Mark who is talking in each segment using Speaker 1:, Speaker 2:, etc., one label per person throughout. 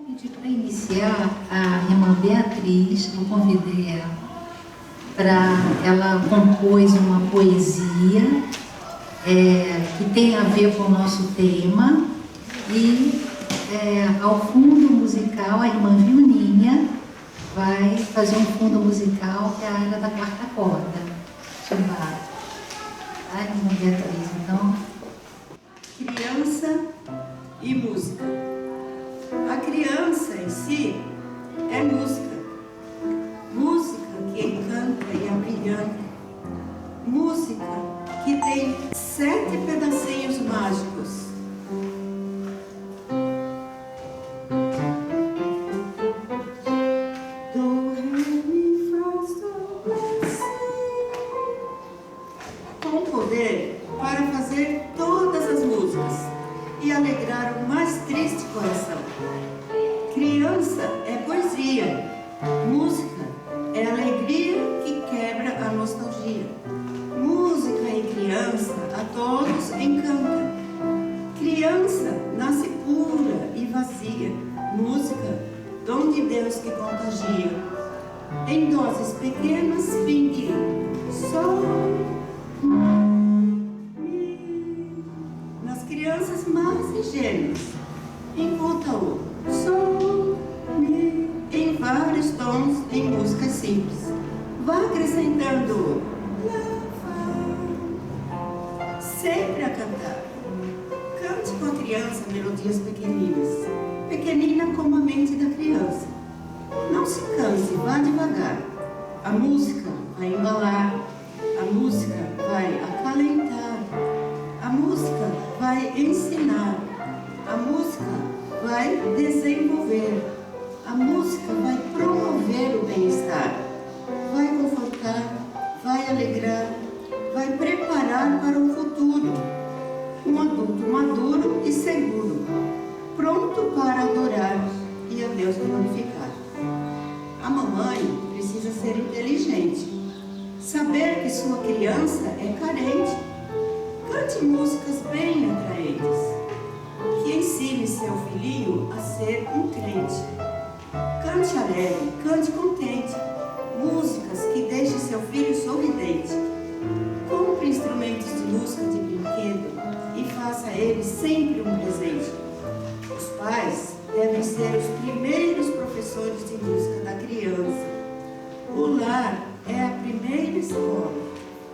Speaker 1: Para iniciar, a irmã Beatriz, eu convidei ela compôs uma poesia que tem a ver com o nosso tema e ao fundo musical a irmã Vilninha vai fazer um fundo musical que é a área da quarta corda. A irmã Beatriz, então.
Speaker 2: Criança e música. A criança em si é música. Música que encanta e abrilhanta. Música que tem 7 pedacinhos mágicos. Do, ré, mi, fá, sol, lá, si. Com poder para fazer todas as músicas e alegrar o mais triste coração. Criança é poesia. Música é alegria que quebra a nostalgia. Música e criança a todos encanta. Criança nasce pura e vazia. Música, dom de Deus que contagia. Em doses pequenas, pingue sol, mi. Nas crianças mais ingênuas, encontra o sol, mi, em vários tons, em músicas simples. Vá acrescentando lá, fá, sempre a cantar. Cante com a criança melodias pequeninas, pequenina como a mente da criança. Não se canse, vá devagar. A música vai embalar, a música vai acalentar, a música vai ensinar, a música vai desenvolver, a música vai promover o bem-estar, vai confortar, vai alegrar, vai preparar para o futuro. Um adulto maduro e seguro, pronto para adorar e a Deus glorificar. A mamãe precisa ser inteligente, saber que sua criança é carente. Cante músicas bem atraentes, que ensine seu filhinho a ser um crente. Cante alegre, cante contente, músicas que deixem seu filho sorridente. Compre instrumentos de música de brinquedo e faça a ele sempre um presente. Os pais devem ser os primeiros professores de música da criança. O lar é a primeira escola,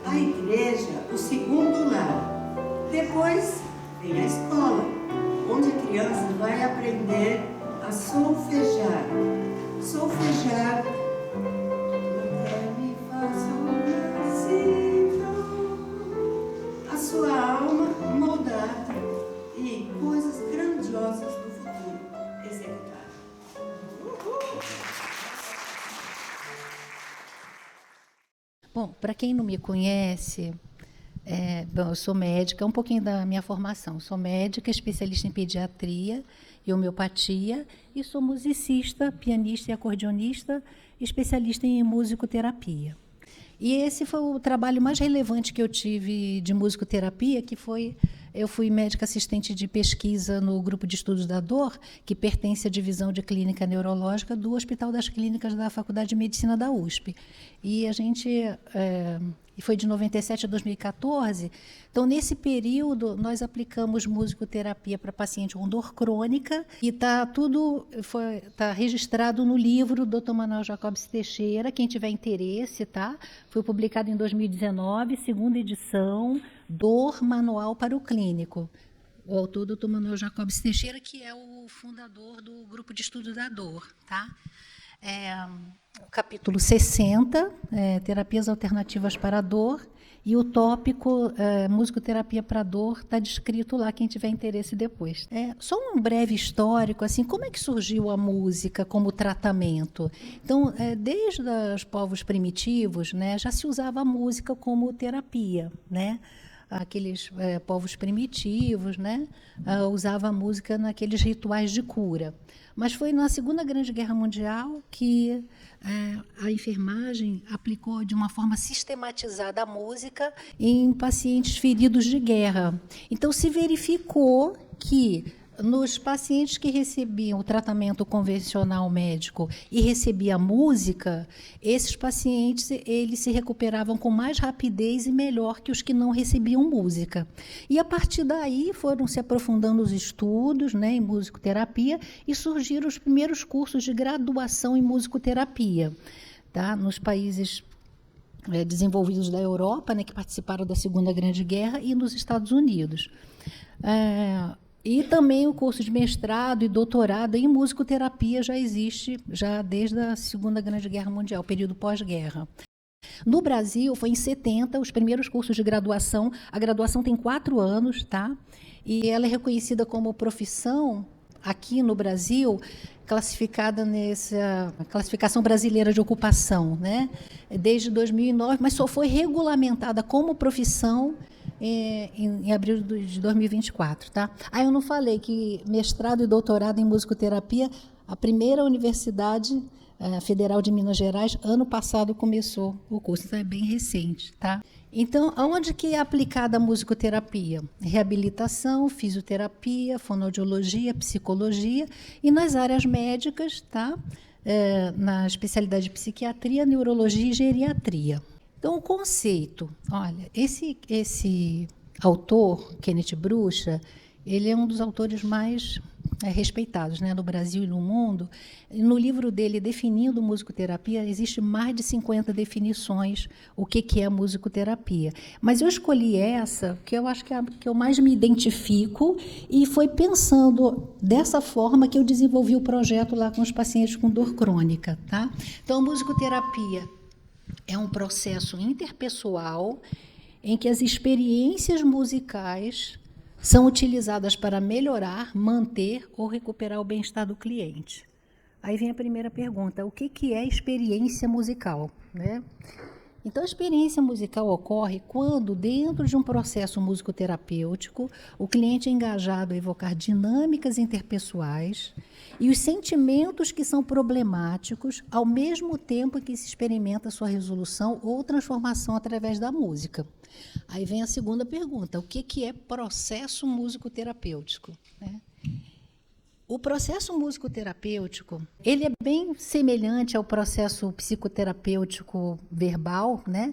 Speaker 2: a igreja o segundo lar. Depois vem a escola, onde a criança vai aprender a solfejar. Solfejar. Ré, mi, fá, sol, lá, si, dó. A sua alma moldar e coisas grandiosas do futuro executar.
Speaker 1: Bom, para quem não me conhece, eu sou médica, um pouquinho da minha formação. Sou médica, especialista em pediatria e homeopatia, e sou musicista, pianista e acordeonista, especialista em musicoterapia. E esse foi o trabalho mais relevante que eu tive de musicoterapia, eu fui médica assistente de pesquisa no Grupo de Estudos da Dor, que pertence à Divisão de Clínica Neurológica do Hospital das Clínicas da Faculdade de Medicina da USP. E a gente foi de 97 a 2014. Então, nesse período, nós aplicamos musicoterapia para paciente com dor crônica, e está registrado no livro do Dr. Manuel Jacobs Teixeira, quem tiver interesse, tá? Foi publicado em 2019, segunda edição, Dor Manual para o Clínico. O autor, Dr. Manuel Jacobs Teixeira, que é o fundador do Grupo de Estudo da Dor, tá? O capítulo 60, Terapias Alternativas para a Dor, e o tópico Musicoterapia para a Dor está descrito lá, quem tiver interesse depois. Só um breve histórico, assim, como é que surgiu a música como tratamento? Então, desde os povos primitivos, né, já se usava a música como terapia, né? Aqueles povos primitivos, né, usava a música naqueles rituais de cura. Mas foi na Segunda Grande Guerra Mundial que a enfermagem aplicou de uma forma sistematizada a música em pacientes feridos de guerra. Então, se verificou que Nos pacientes que recebiam o tratamento convencional médico e recebiam música, esses pacientes eles se recuperavam com mais rapidez e melhor que os que não recebiam música. E a partir daí foram se aprofundando os estudos, né, em musicoterapia e surgiram os primeiros cursos de graduação em musicoterapia, tá? Nos países desenvolvidos da Europa, né, que participaram da Segunda Grande Guerra, e nos Estados Unidos. E também o curso de mestrado e doutorado em musicoterapia já existe já desde a Segunda Grande Guerra Mundial, período pós-guerra. No Brasil, foi em 70, os primeiros cursos de graduação. A graduação tem 4 anos, tá? E ela é reconhecida como profissão, aqui no Brasil, classificada nessa classificação brasileira de ocupação, né? Desde 2009, mas só foi regulamentada como profissão em abril de 2024, tá? Eu não falei que mestrado e doutorado em musicoterapia, a primeira Universidade Federal de Minas Gerais, ano passado começou o curso, então é bem recente, tá? Então, aonde que é aplicada a musicoterapia? Reabilitação, fisioterapia, fonoaudiologia, psicologia e nas áreas médicas, tá? Na especialidade de psiquiatria, neurologia e geriatria. Então, o conceito, olha, esse autor, Kenneth Brucha, ele é um dos autores mais respeitados, né, no Brasil e no mundo. E no livro dele, Definindo Musicoterapia, existe mais de 50 definições o que é a musicoterapia. Mas eu escolhi essa, que eu acho que é a que eu mais me identifico, e foi pensando dessa forma que eu desenvolvi o projeto lá com os pacientes com dor crônica, tá? Então, a musicoterapia é um processo interpessoal em que as experiências musicais são utilizadas para melhorar, manter ou recuperar o bem-estar do cliente. Aí vem a primeira pergunta: o que é experiência musical, né? Então, a experiência musical ocorre quando, dentro de um processo musicoterapêutico, o cliente é engajado a evocar dinâmicas interpessoais e os sentimentos que são problemáticos, ao mesmo tempo que se experimenta sua resolução ou transformação através da música. Aí vem a segunda pergunta: o que é processo musicoterapêutico, né? O processo musicoterapêutico, ele é bem semelhante ao processo psicoterapêutico verbal, né,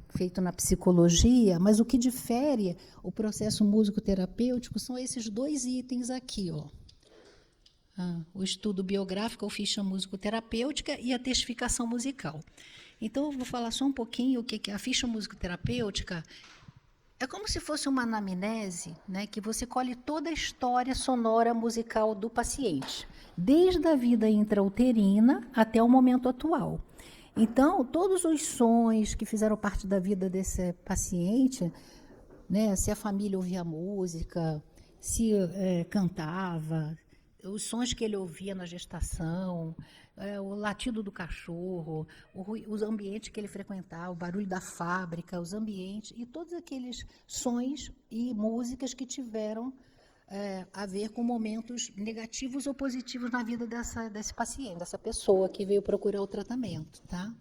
Speaker 1: feito na psicologia, mas o que difere o processo musicoterapêutico são esses 2 itens aqui, ó. O estudo biográfico ou ficha musicoterapêutica e a testificação musical. Então, eu vou falar só um pouquinho o que é a ficha musicoterapêutica. É como se fosse uma anamnese, né, que você colhe toda a história sonora musical do paciente, desde a vida intrauterina até o momento atual. Então, todos os sons que fizeram parte da vida desse paciente, né, se a família ouvia música, se cantava, os sons que ele ouvia na gestação, o latido do cachorro, os ambientes que ele frequentava, o barulho da fábrica, os ambientes e todos aqueles sons e músicas que tiveram a ver com momentos negativos ou positivos na vida desse paciente, dessa pessoa que veio procurar o tratamento, tá?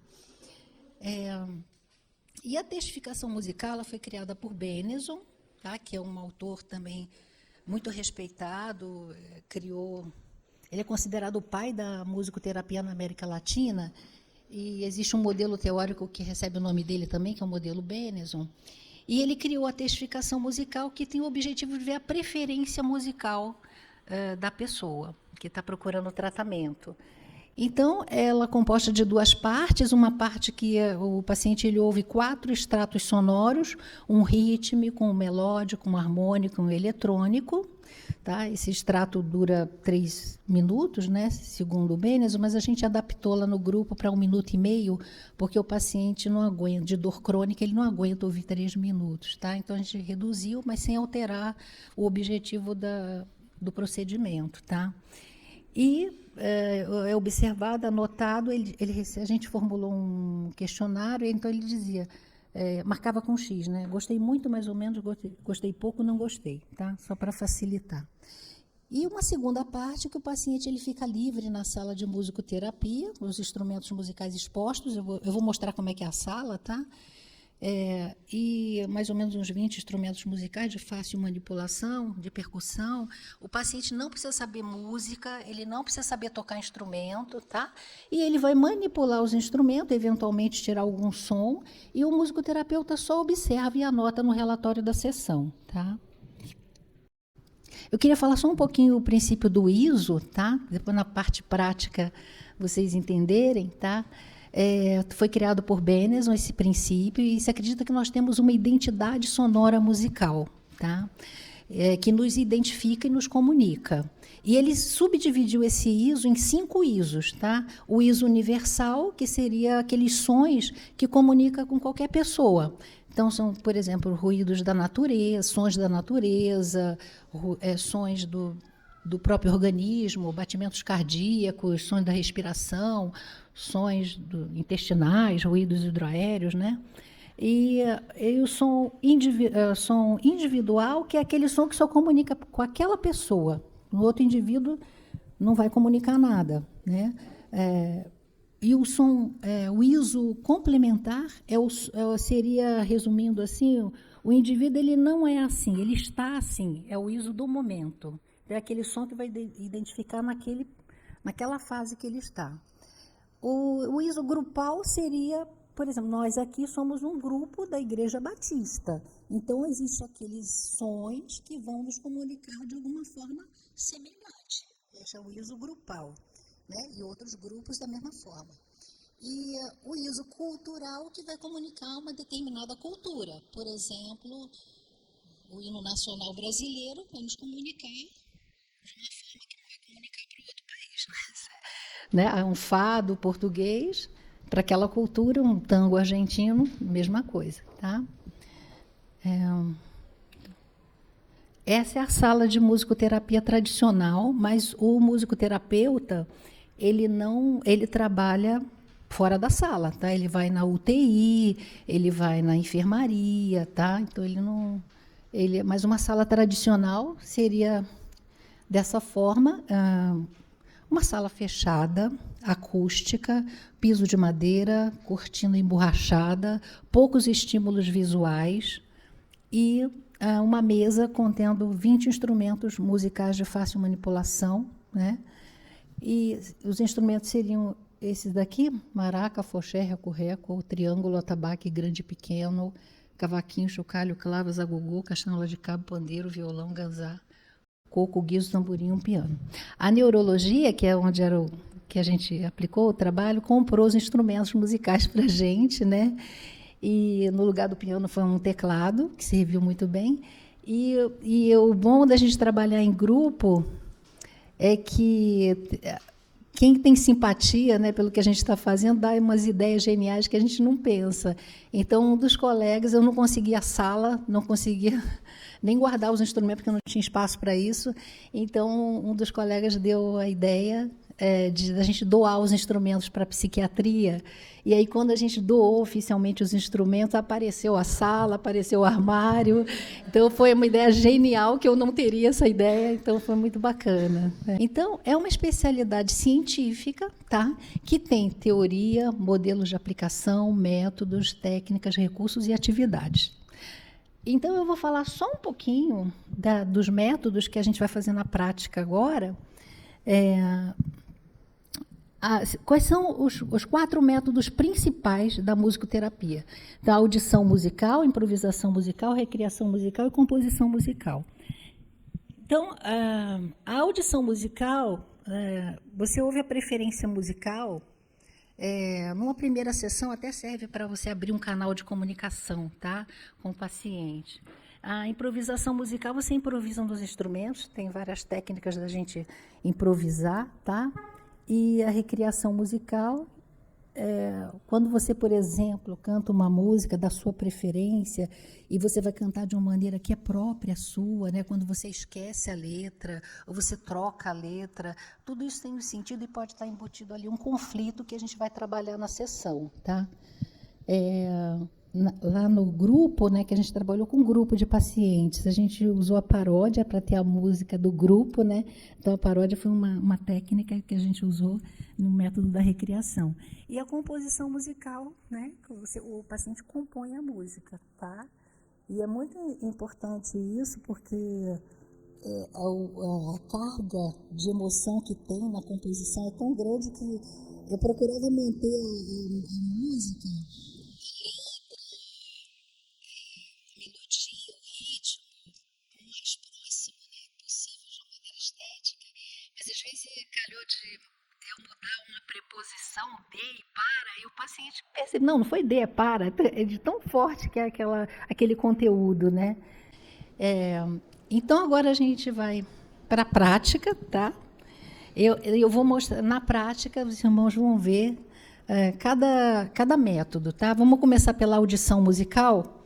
Speaker 1: E a testificação musical, ela foi criada por Benezon, tá? Que é um autor também muito respeitado, ele é considerado o pai da musicoterapia na América Latina, e existe um modelo teórico que recebe o nome dele também, que é o modelo Benezon, e ele criou a testificação musical, que tem o objetivo de ver a preferência musical da pessoa que está procurando tratamento. Então, ela é composta de 2 partes, uma parte que o paciente ele ouve 4 extratos sonoros, um rítmico, um melódico, um harmônico, um eletrônico, tá? Esse extrato dura 3 minutos, né, segundo o Benezon, mas a gente adaptou lá no grupo para 1 minuto e meio, porque o paciente não aguenta, de dor crônica, ele não aguenta ouvir 3 minutos, tá? Então, a gente reduziu, mas sem alterar o objetivo do procedimento, tá? E é observado, anotado, a gente formulou um questionário, então ele dizia, marcava com X, né? Gostei muito, mais ou menos, gostei pouco, não gostei, tá? Só para facilitar. E uma segunda parte que o paciente ele fica livre na sala de musicoterapia, os instrumentos musicais expostos, eu vou mostrar como é que é a sala, tá? e mais ou menos uns 20 instrumentos musicais de fácil manipulação, de percussão. O paciente não precisa saber música, ele não precisa saber tocar instrumento, tá? E ele vai manipular os instrumentos, eventualmente tirar algum som, e o musicoterapeuta só observa e anota no relatório da sessão, tá? Eu queria falar só um pouquinho o princípio do ISO, tá? Depois na parte prática vocês entenderem, tá? Foi criado por Benezon esse princípio e se acredita que nós temos uma identidade sonora musical, tá? Que nos identifica e nos comunica. E ele subdividiu esse ISO em 5 ISOs, tá? O ISO universal, que seria aqueles sons que comunica com qualquer pessoa. Então, são, por exemplo, ruídos da natureza, sons da natureza, sons do próprio organismo, batimentos cardíacos, sons da respiração, sons intestinais, ruídos hidroaéreos, né? E o som individual, que é aquele som que só comunica com aquela pessoa. O outro indivíduo não vai comunicar nada, né? E o som, o ISO complementar, seria, resumindo assim, o indivíduo ele não é assim, ele está assim, é o ISO do momento. É aquele som que vai identificar naquela fase que ele está. O ISO grupal seria, por exemplo, nós aqui somos um grupo da Igreja Batista. Então, existem aqueles sons que vão nos comunicar de alguma forma semelhante. Esse é o ISO grupal, né? E outros grupos da mesma forma. E o ISO cultural, que vai comunicar uma determinada cultura. Por exemplo, o hino nacional brasileiro vai nos comunicar de uma forma que não vai comunicar para outro país, né? Um fado português, para aquela cultura, um tango argentino, mesma coisa, tá? Essa é a sala de musicoterapia tradicional, mas o musicoterapeuta, ele trabalha fora da sala, tá? Ele vai na UTI, ele vai na enfermaria, tá? Então mas uma sala tradicional seria dessa forma, uma sala fechada, acústica, piso de madeira, cortina emborrachada, poucos estímulos visuais e uma mesa contendo 20 instrumentos musicais de fácil manipulação, né? E os instrumentos seriam esses daqui: maraca, foché, reco-reco, triângulo, atabaque, grande e pequeno, cavaquinho, chocalho, clavas, agogô, castanhola de cabo, pandeiro, violão, ganzá, coco, guizo, tamborim, um piano. A neurologia, que é onde era que a gente aplicou o trabalho, comprou os instrumentos musicais para a gente, né? E no lugar do piano foi um teclado, que serviu muito bem. E o bom da gente trabalhar em grupo é que quem tem simpatia, né, pelo que a gente está fazendo, dá umas ideias geniais que a gente não pensa. Então, um dos colegas, eu não conseguia a sala, não conseguia nem guardar os instrumentos, porque eu não tinha espaço para isso. Então, um dos colegas deu a ideia de a gente doar os instrumentos para a psiquiatria. E aí, quando a gente doou oficialmente os instrumentos, apareceu a sala, apareceu o armário. Então, foi uma ideia genial, que eu não teria essa ideia, então foi muito bacana. Então, é uma especialidade científica, tá? Que tem teoria, modelos de aplicação, métodos, técnicas, recursos e atividades. Então, eu vou falar só um pouquinho dos métodos que a gente vai fazer na prática agora. Quais são os 4 métodos principais da musicoterapia? Da audição musical, improvisação musical, recriação musical e composição musical. Então, a audição musical, você ouve a preferência musical, numa primeira sessão até serve para você abrir um canal de comunicação, tá, com o paciente. A improvisação musical, você improvisa nos instrumentos, tem várias técnicas da gente improvisar, tá? E a recriação musical, quando você, por exemplo, canta uma música da sua preferência e você vai cantar de uma maneira que é própria sua, né? Quando você esquece a letra ou você troca a letra, tudo isso tem um sentido e pode estar embutido ali um conflito que a gente vai trabalhar na sessão, tá? lá no grupo, né, que a gente trabalhou com um grupo de pacientes, a gente usou a paródia para ter a música do grupo, né? Então a paródia foi uma técnica que a gente usou no método da recriação. E a composição musical, né? O paciente compõe a música, tá? E é muito importante isso porque a carga de emoção que tem na composição é tão grande que eu procurava manter a música mas às vezes calhou de eu mudar uma preposição de e para, e o paciente percebe, não foi de, é para, é de tão forte que é aquele conteúdo, né? Então agora a gente vai para a prática, tá? Eu vou mostrar, na prática, os irmãos vão ver cada método, tá? Vamos começar pela audição musical.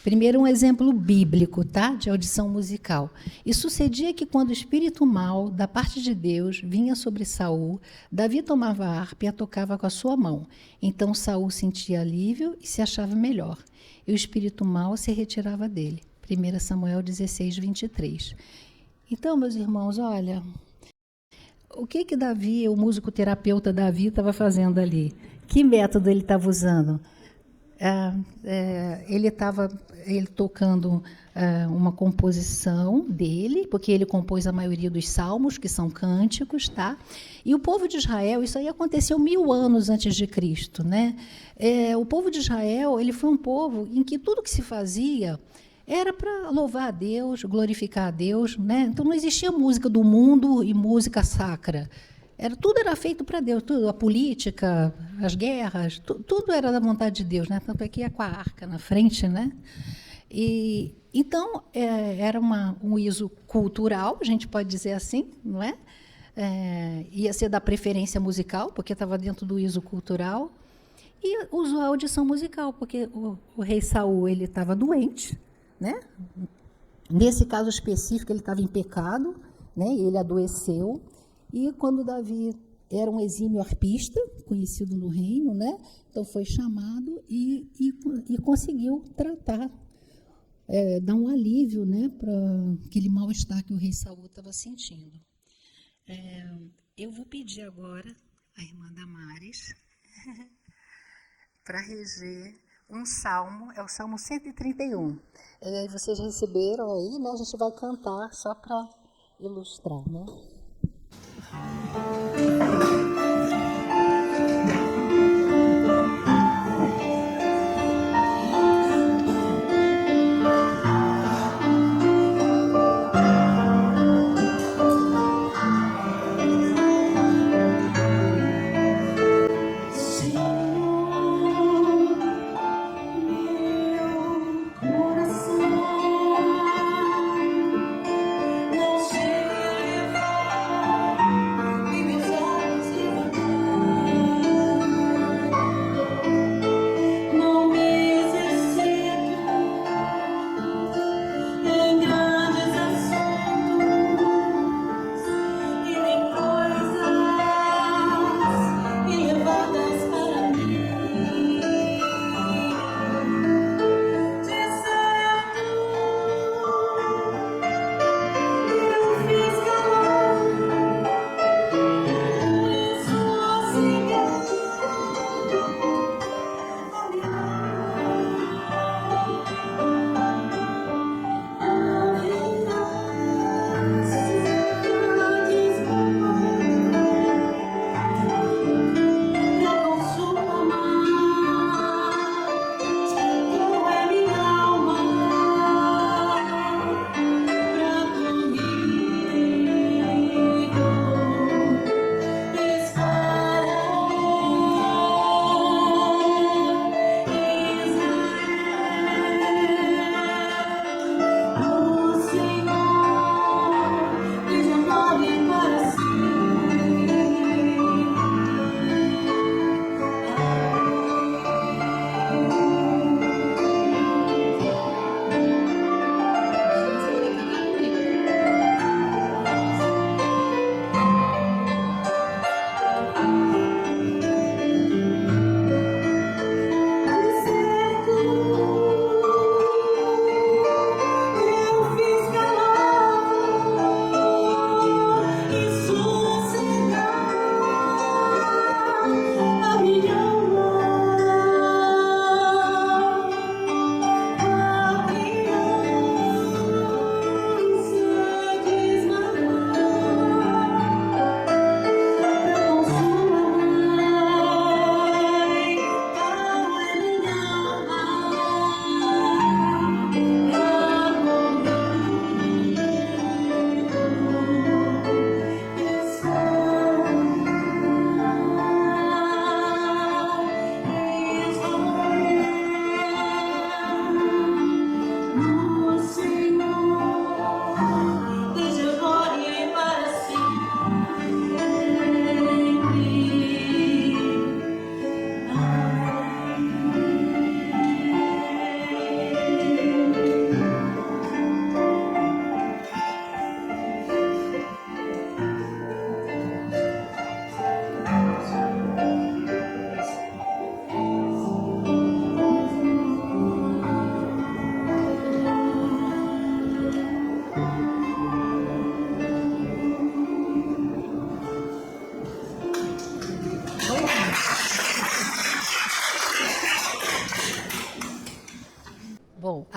Speaker 1: Primeiro, um exemplo bíblico, tá? De audição musical. E sucedia que, quando o espírito mau, da parte de Deus, vinha sobre Saul, Davi tomava a harpa e a tocava com a sua mão. Então Saul sentia alívio e se achava melhor. E o espírito mau se retirava dele. 1 Samuel 16, 23. Então, meus irmãos, olha, o que Davi, o musicoterapeuta Davi, estava fazendo ali? Que método ele estava usando? Ele estava tocando uma composição dele, porque ele compôs a maioria dos salmos, que são cânticos, tá? E o povo de Israel, isso aí aconteceu 1000 anos antes de Cristo, né? O povo de Israel, ele foi um povo em que tudo que se fazia era para louvar a Deus, glorificar a Deus, né? Então não existia música do mundo e música sacra. Tudo era feito para Deus, tudo, a política, as guerras, tudo era da vontade de Deus, né? Tanto é que ia com a arca na frente, né? E então era um uso cultural, a gente pode dizer assim, não é? Ia ser da preferência musical, porque estava dentro do uso cultural, e usou a audição musical, porque o rei Saul ele estava doente, né? Nesse caso específico ele estava em pecado, né? E ele adoeceu. E quando Davi era um exímio arpista, conhecido no reino, né? Então foi chamado e conseguiu tratar, dar um alívio, né, para aquele mal-estar que o rei Saul estava sentindo. Eu vou pedir agora à irmã Damares para reger um salmo, é o Salmo 131. Vocês receberam aí, né? A gente vai cantar só para ilustrar, né?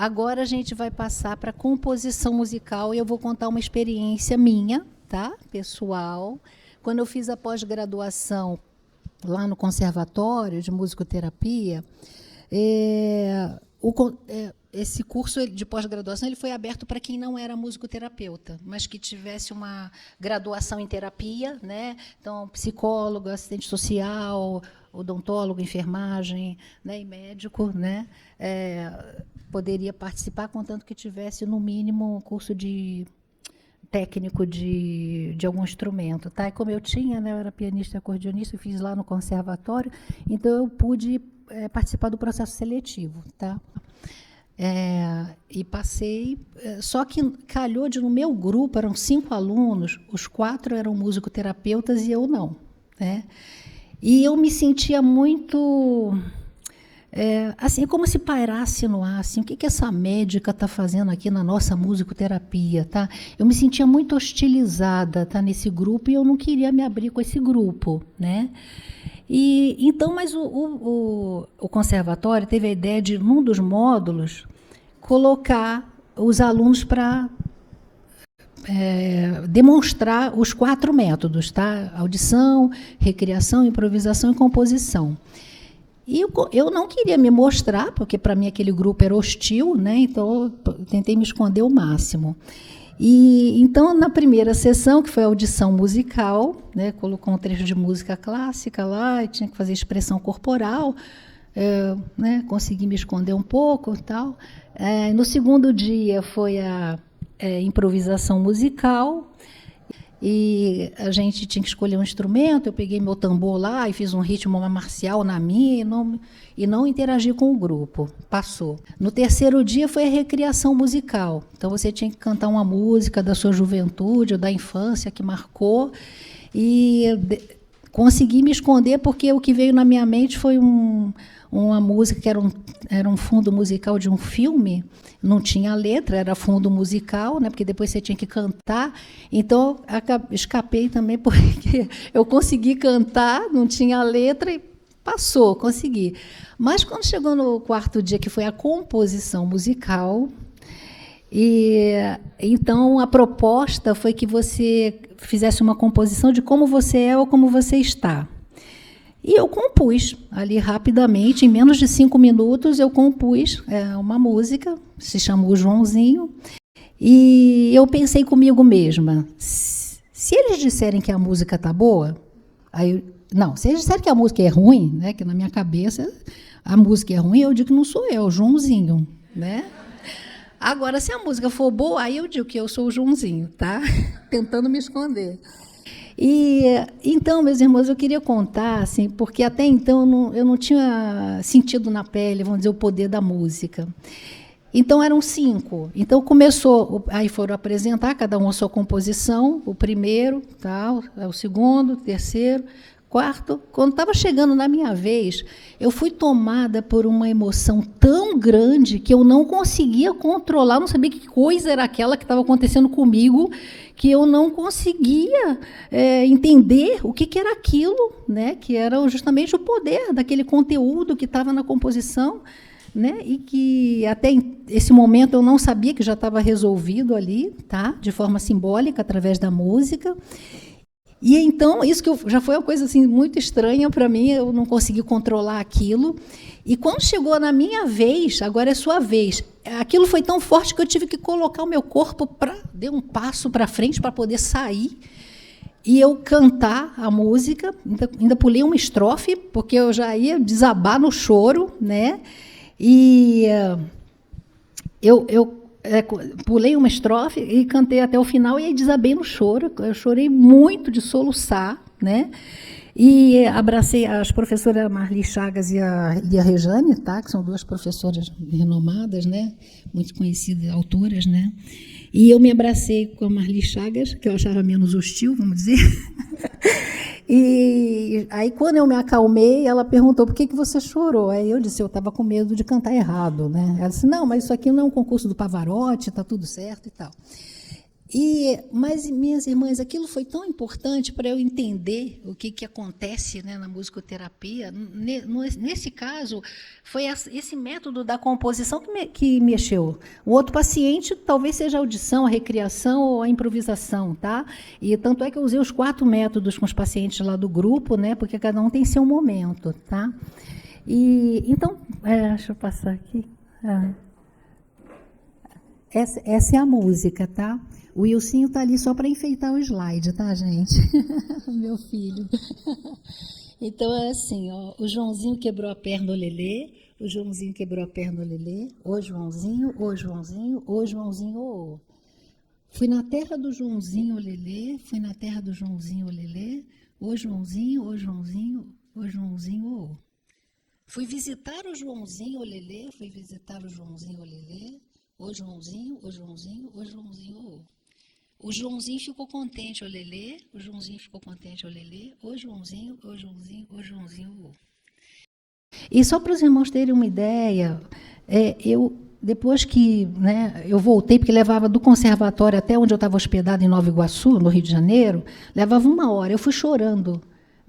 Speaker 1: Agora a gente vai passar para composição musical e eu vou contar uma experiência minha, tá? Pessoal. Quando eu fiz a pós-graduação lá no Conservatório de Musicoterapia, esse curso de pós-graduação ele foi aberto para quem não era musicoterapeuta, mas que tivesse uma graduação em terapia, né? Então, psicólogo, assistente social, odontólogo, enfermagem, né? E médico, né? Poderia participar, contanto que tivesse, no mínimo, um curso de técnico de algum instrumento. Tá? E como eu tinha, né? Eu era pianista e acordeonista, eu fiz lá no conservatório, então eu pude participar do processo seletivo. Tá? E passei, só que calhou de, no meu grupo, eram 5 alunos, os 4 eram musicoterapeutas e eu não. Né? E eu me sentia muito... assim, como se pairasse no ar, assim, o que essa médica está fazendo aqui na nossa musicoterapia, tá? Eu me sentia muito hostilizada, tá, nesse grupo, e eu não queria me abrir com esse grupo, né? E então, mas o conservatório teve a ideia de, num dos módulos, colocar os alunos para demonstrar os 4 métodos, tá? Audição, recriação, improvisação e composição. E eu não queria me mostrar, porque para mim aquele grupo era hostil, né? Então eu tentei me esconder o máximo. E então, na primeira sessão, que foi a audição musical, né? Colocou um trecho de música clássica lá, e tinha que fazer expressão corporal, né? Consegui me esconder um pouco e tal. No segundo dia foi a improvisação musical. E a gente tinha que escolher um instrumento, eu peguei meu tambor lá e fiz um ritmo marcial na minha e não interagi com o grupo. Passou. No terceiro dia foi a recriação musical. Então você tinha que cantar uma música da sua juventude ou da infância que marcou. E consegui me esconder porque o que veio na minha mente foi uma música que era um fundo musical de um filme. Não tinha letra, era fundo musical, né? Porque depois você tinha que cantar. Então, escapei também porque eu consegui cantar, não tinha letra e passou, consegui. Mas quando chegou no quarto dia, que foi a composição musical, então a proposta foi que você fizesse uma composição de como você é ou como você está. E eu compus ali rapidamente, em menos de 5 minutos, eu compus uma música, se chamou Joãozinho, e eu pensei comigo mesma, se eles disserem que a música está boa, se eles disserem que a música é ruim, né, que na minha cabeça a música é ruim, eu digo que não sou eu, Joãozinho. Né? Agora, se a música for boa, aí eu digo que eu sou o Joãozinho, tá? Tentando me esconder. Então, meus irmãos, eu queria contar, assim, porque até então eu não tinha sentido na pele, vamos dizer, o poder da música. Então, eram 5. Então, começou, aí foram apresentar, cada um a sua composição, o primeiro, tal, o segundo, o terceiro, quarto. Quando estava chegando na minha vez, eu fui tomada por uma emoção tão grande que eu não conseguia controlar, não sabia que coisa era aquela que estava acontecendo comigo, que eu não conseguia entender o que era aquilo, né? Que era justamente o poder daquele conteúdo que estava na composição, né? E que até esse momento eu não sabia que já estava resolvido ali, tá? De forma simbólica, através da música. E então, isso que já foi uma coisa assim, muito estranha para mim, eu não consegui controlar aquilo. E quando chegou na minha vez, agora é sua vez, aquilo foi tão forte que eu tive que colocar o meu corpo dar um passo para frente para poder sair e eu cantar a música. Ainda pulei uma estrofe, porque eu já ia desabar no choro, né? E eu pulei uma estrofe e cantei até o final e aí desabei no choro. Eu chorei muito de soluçar, né? E abracei as professoras Marli Chagas e a Rejane, tá? Que são 2 professoras renomadas, né? Muito conhecidas, autoras, né? E eu me abracei com a Marli Chagas, que eu achava menos hostil, vamos dizer. E aí, quando eu me acalmei, ela perguntou, por que você chorou? Aí eu disse, eu estava com medo de cantar errado, né? Ela disse, não, mas isso aqui não é um concurso do Pavarotti, está tudo certo e tal. Mas, minhas irmãs, aquilo foi tão importante para eu entender o que acontece, né, na musicoterapia. Nesse caso, foi esse método da composição que mexeu. O outro paciente talvez seja a audição, a recriação ou a improvisação. Tá? E tanto é que eu usei os 4 métodos com os pacientes lá do grupo, né, porque cada um tem seu momento. Tá? Então, deixa eu passar aqui. Essa é a música, tá? O Wilsinho está ali só para enfeitar o slide, tá, gente? Meu filho. Então, é assim, ó, o Joãozinho quebrou a perna, o Lelê, o Joãozinho quebrou a perna, o Lelê, ô Joãozinho, ô Joãozinho, ô Joãozinho, ô. Fui na terra do Joãozinho, o Lelê, fui na terra do Joãozinho, o Lelê, ô Joãozinho, ô Joãozinho, ô Joãozinho, ô. Fui visitar o Joãozinho, o Lelê, fui visitar o Joãozinho, o Lelê, ô Joãozinho, ô Joãozinho, ô Joãozinho, ô. O Joãozinho ficou contente, o Lelê, o Joãozinho ficou contente, o Lelê, ô Joãozinho, ô Joãozinho, ô Joãozinho, ô. E só para os irmãos terem uma ideia, depois que, né, eu voltei, porque levava do conservatório até onde eu estava hospedada, em Nova Iguaçu, no Rio de Janeiro, levava 1 hora, eu fui chorando.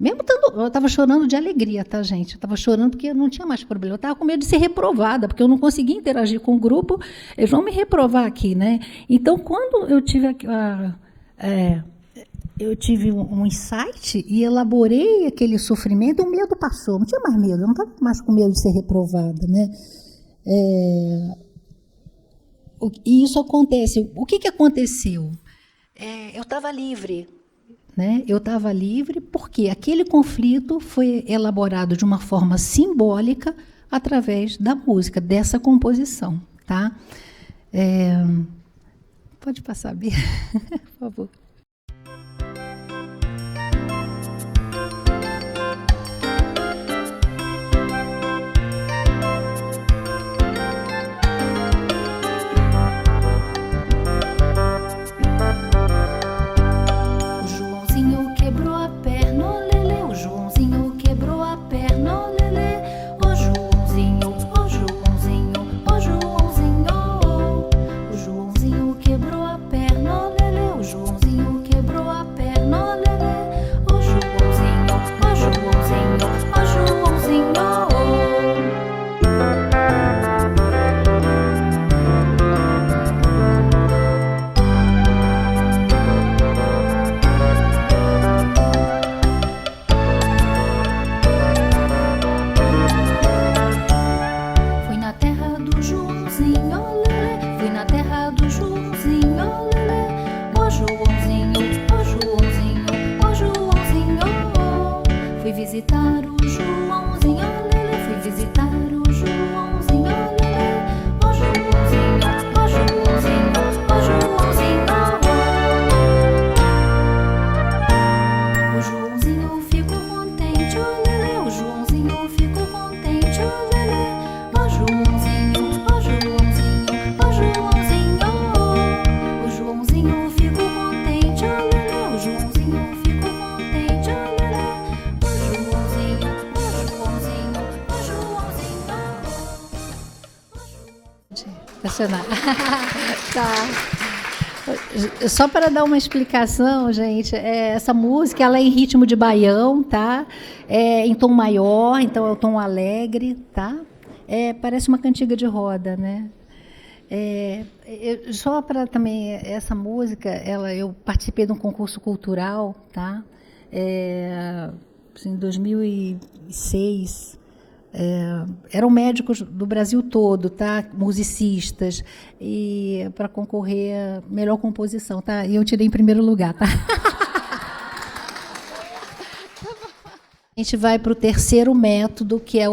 Speaker 1: Eu estava chorando de alegria, tá, gente? Eu estava chorando porque não tinha mais problema. Eu estava com medo de ser reprovada, porque eu não conseguia interagir com o grupo, eles vão me reprovar aqui, né? Então, quando eu tive um insight e elaborei aquele sofrimento, o medo passou, não tinha mais medo, eu não estava mais com medo de ser reprovada, né? E isso acontece. O que aconteceu? Eu estava livre. Né? Eu estava livre porque aquele conflito foi elaborado de uma forma simbólica através da música, dessa composição. Tá? Pode passar, Bia, por favor. Tá. Só para dar uma explicação, gente, essa música ela é em ritmo de baião, tá? Em tom maior, então é o tom alegre, tá? Parece uma cantiga de roda, né? Só para também essa música, eu participei de um concurso cultural, tá? Em 2006. Eram médicos do Brasil todo, tá? Musicistas, e para concorrer a melhor composição, tá? E eu tirei em primeiro lugar, tá? A gente vai para o terceiro método, que é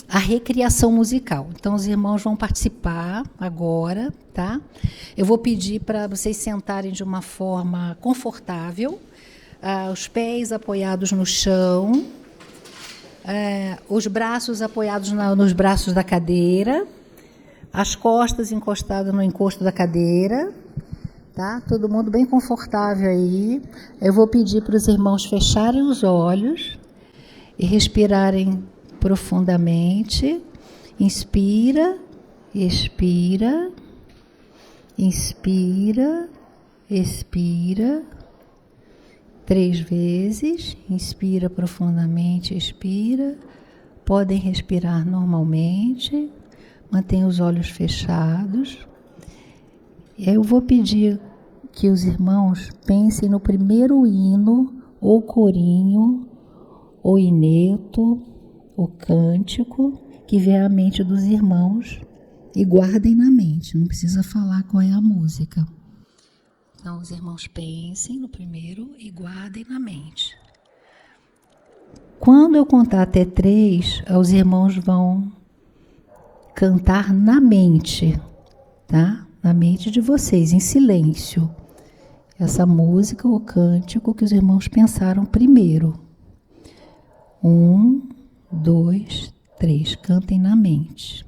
Speaker 1: a recriação musical. Então, os irmãos vão participar agora, tá? Eu vou pedir para vocês sentarem de uma forma confortável, os pés apoiados no chão, os braços apoiados nos braços da cadeira, as costas encostadas no encosto da cadeira, tá? Todo mundo bem confortável aí. Eu vou pedir para os irmãos fecharem os olhos e respirarem profundamente. Inspira, expira, Inspira, expira. 3 vezes. Inspira profundamente, expira. Podem respirar normalmente. Mantenha os olhos fechados. E aí eu vou pedir que os irmãos pensem no primeiro hino, ou corinho, ou ineto, ou cântico, que vier à mente dos irmãos, e guardem na mente, não precisa falar qual é a música. Então, os irmãos pensem no primeiro e guardem na mente. Quando eu contar até 3, os irmãos vão cantar na mente, tá? Na mente de vocês, em silêncio. Essa música ou cântico que os irmãos pensaram primeiro. 1, 2, 3. Cantem na mente.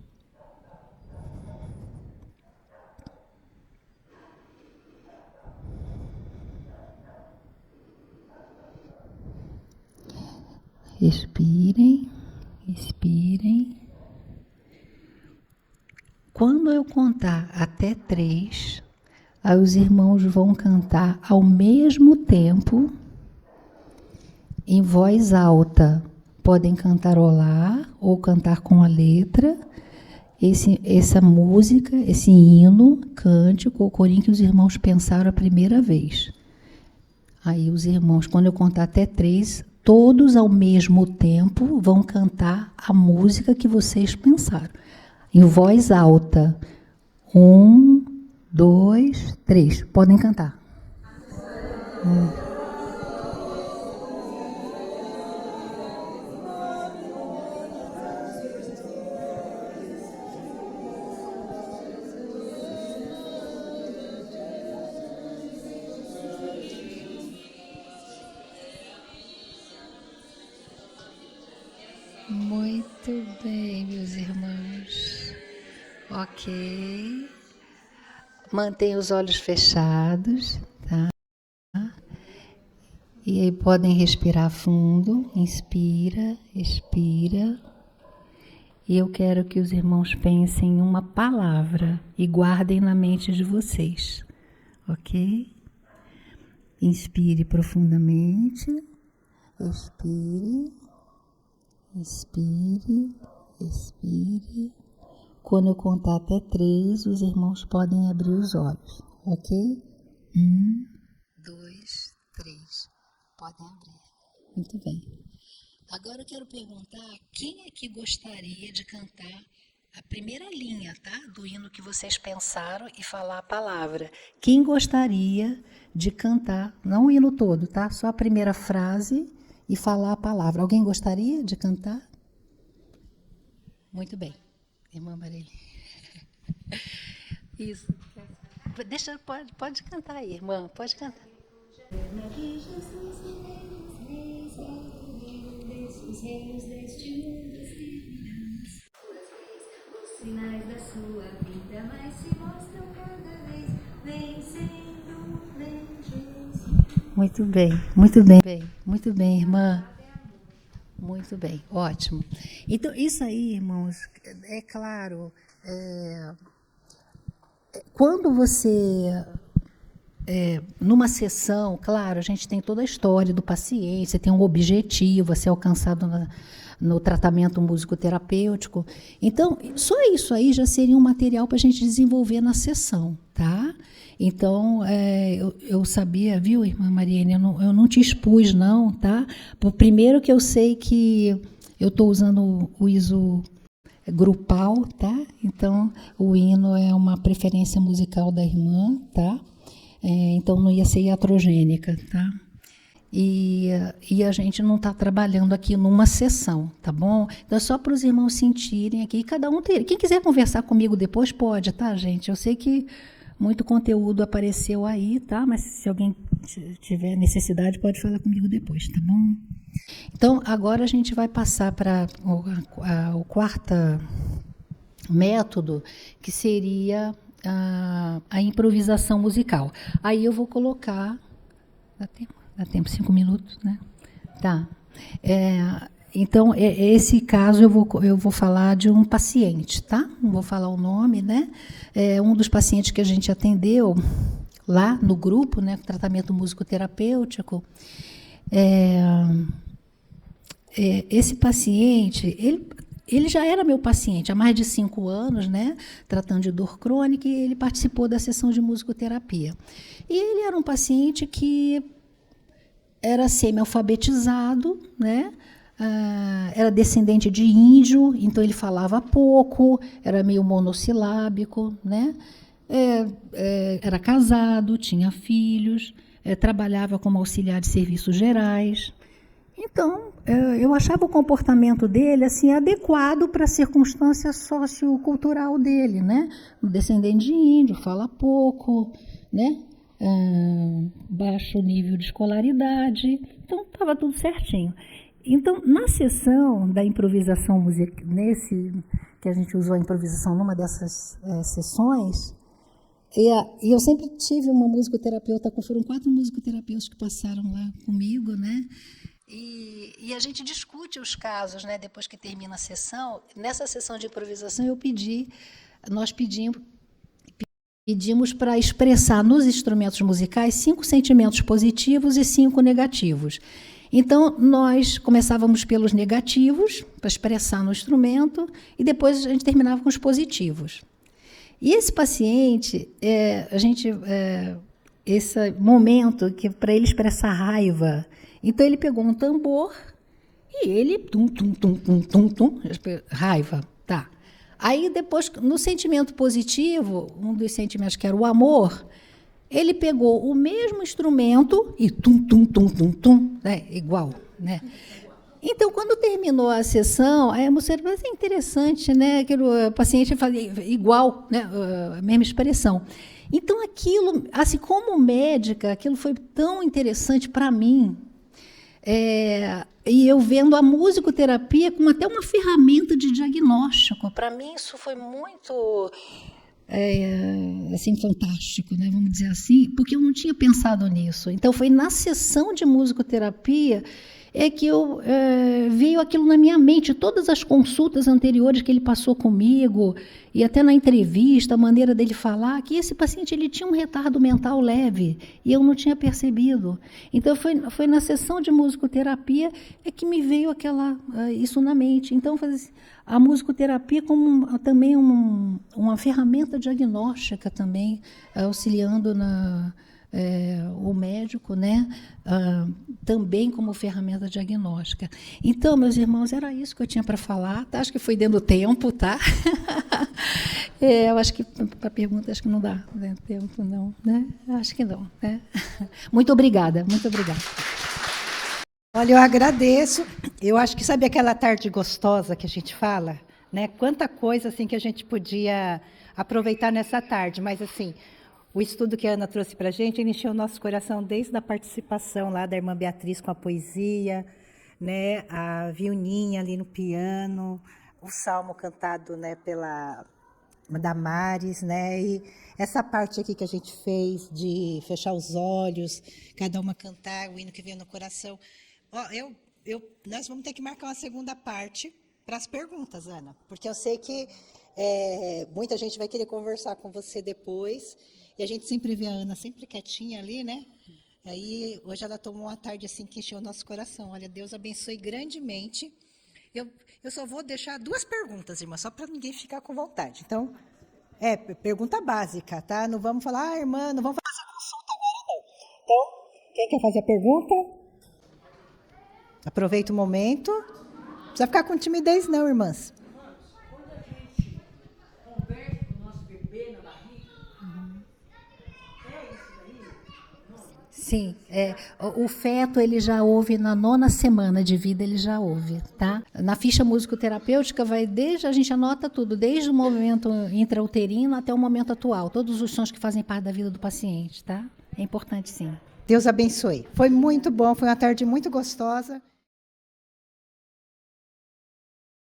Speaker 1: Respirem, expirem. Quando eu contar até 3, aí os irmãos vão cantar ao mesmo tempo, em voz alta. Podem cantarolar ou cantar com a letra. Essa música, esse hino, cântico ou corinho que os irmãos pensaram a primeira vez. Aí os irmãos, quando eu contar até 3, todos ao mesmo tempo vão cantar a música que vocês pensaram. Em voz alta. 1, 2, 3. Podem cantar. Muito bem, meus irmãos. Ok. Mantenha os olhos fechados, tá? E aí podem respirar fundo. Inspira, expira. E eu quero que os irmãos pensem em uma palavra e guardem na mente de vocês, ok? Inspire profundamente. Expire. Inspire, expire. Quando eu contar até 3, os irmãos podem abrir os olhos, ok? 1, 2, 3. Podem abrir. Muito bem. Agora eu quero perguntar quem é que gostaria de cantar a primeira linha, tá? Do hino que vocês pensaram e falar a palavra. Quem gostaria de cantar, não o hino todo, tá? Só a primeira frase e falar a palavra. Alguém gostaria de cantar? Muito bem. Irmã Marília. Isso. Pode cantar aí, irmã. Pode cantar. Os sinais da sua vida mais se mostram cada vez, vencendo, Jesus. Muito bem, muito bem, muito bem, irmã. Muito bem, ótimo. Então, isso aí, irmãos, é claro, quando você, numa sessão, claro, a gente tem toda a história do paciente, você tem um objetivo a ser alcançado no tratamento musicoterapêutico. Então, só isso aí já seria um material para a gente desenvolver na sessão, tá? Então, eu sabia, viu, irmã Mariane, eu não te expus, não, tá? Primeiro que eu sei que eu estou usando o ISO grupal, tá? Então, o hino é uma preferência musical da irmã, tá? Então, não ia ser iatrogênica, tá? E a gente não está trabalhando aqui numa sessão, tá bom? Então, é só para os irmãos sentirem aqui, cada um ter. Quem quiser conversar comigo depois, pode, tá, gente? Eu sei que muito conteúdo apareceu aí, tá? Mas se alguém tiver necessidade, pode falar comigo depois, tá bom? Então, agora a gente vai passar para o quarto método, que seria a improvisação musical. Aí eu vou colocar... Dá tempo? 5 minutos, né? Tá. Então, esse caso eu vou falar de um paciente, tá? Não vou falar o nome, né? É um dos pacientes que a gente atendeu lá no grupo, né, tratamento musicoterapêutico. Esse paciente, ele já era meu paciente há mais de 5 anos, né, tratando de dor crônica, e ele participou da sessão de musicoterapia. E ele era um paciente que era semi-alfabetizado, né? Era descendente de índio, então ele falava pouco, era meio monossilábico, né? Era casado, tinha filhos, trabalhava como auxiliar de serviços gerais. Então, eu achava o comportamento dele assim adequado para a circunstância sociocultural dele, né? Um descendente de índio, fala pouco, né? Baixo nível de escolaridade, então estava tudo certinho. Então, na sessão da improvisação musical, que a gente usou a improvisação numa dessas sessões, e eu sempre tive uma musicoterapeuta, foram 4 musicoterapeutas que passaram lá comigo, né? E a gente discute os casos, né? Depois que termina a sessão. Nessa sessão de improvisação, nós pedimos para expressar nos instrumentos musicais 5 sentimentos positivos e 5 negativos. Então, nós começávamos pelos negativos, para expressar no instrumento, e depois a gente terminava com os positivos. E esse paciente, esse momento que para ele expressar raiva, então ele pegou um tambor e ele raiva, tá. Aí depois, no sentimento positivo, um dos sentimentos que era o amor, ele pegou o mesmo instrumento e né, igual, né? Então, quando terminou a sessão, a emoção era interessante, né? O paciente fazia igual, né? A mesma expressão. Então, aquilo, assim como médica, aquilo foi tão interessante para mim. E eu vendo a musicoterapia como até uma ferramenta de diagnóstico. Para mim, isso foi muito assim, fantástico, né? Vamos dizer assim, porque eu não tinha pensado nisso. Então, foi na sessão de musicoterapia que veio aquilo na minha mente, todas as consultas anteriores que ele passou comigo, e até na entrevista, a maneira dele falar, que esse paciente ele tinha um retardo mental leve, e eu não tinha percebido. Então, foi na sessão de musicoterapia que me veio isso na mente. Então, a musicoterapia como também uma ferramenta diagnóstica também, auxiliando o médico, né? Também como ferramenta diagnóstica. Então, meus irmãos, era isso que eu tinha para falar. Tá? Acho que foi dentro do tempo, tá? Eu acho que para pergunta acho que não dá tempo, não, né? Acho que não, né? Muito obrigada, muito obrigada.
Speaker 3: Olha, eu agradeço. Eu acho que sabe aquela tarde gostosa que a gente fala, né? Quanta coisa assim que a gente podia aproveitar nessa tarde, mas assim, o estudo que a Ana trouxe para a gente, ele encheu o nosso coração desde a participação lá da irmã Beatriz com a poesia, né? A viuninha ali no piano, o salmo cantado, né, pela Damares, né? E essa parte aqui que a gente fez de fechar os olhos, cada uma cantar o hino que veio no coração. Nós vamos ter que marcar uma segunda parte para as perguntas, Ana, porque eu sei que muita gente vai querer conversar com você depois. E a gente sempre vê a Ana sempre quietinha ali, né? Aí, hoje ela tomou uma tarde assim que encheu o nosso coração. Olha, Deus abençoe grandemente. Eu só vou deixar 2 perguntas, irmã, só para ninguém ficar com vontade. Então, pergunta básica, tá? Não vamos falar, irmã, não vamos fazer consulta agora, não. Então, quem quer fazer a pergunta? Aproveita o momento. Não precisa ficar com timidez, não, irmãs.
Speaker 1: Sim, o feto ele já ouve na 9ª semana de vida, ele já ouve, tá? Na ficha musicoterapêutica a gente anota tudo, desde o movimento intrauterino até o momento atual, todos os sons que fazem parte da vida do paciente, tá? É importante, sim.
Speaker 3: Deus abençoe. Foi muito bom, foi uma tarde muito gostosa.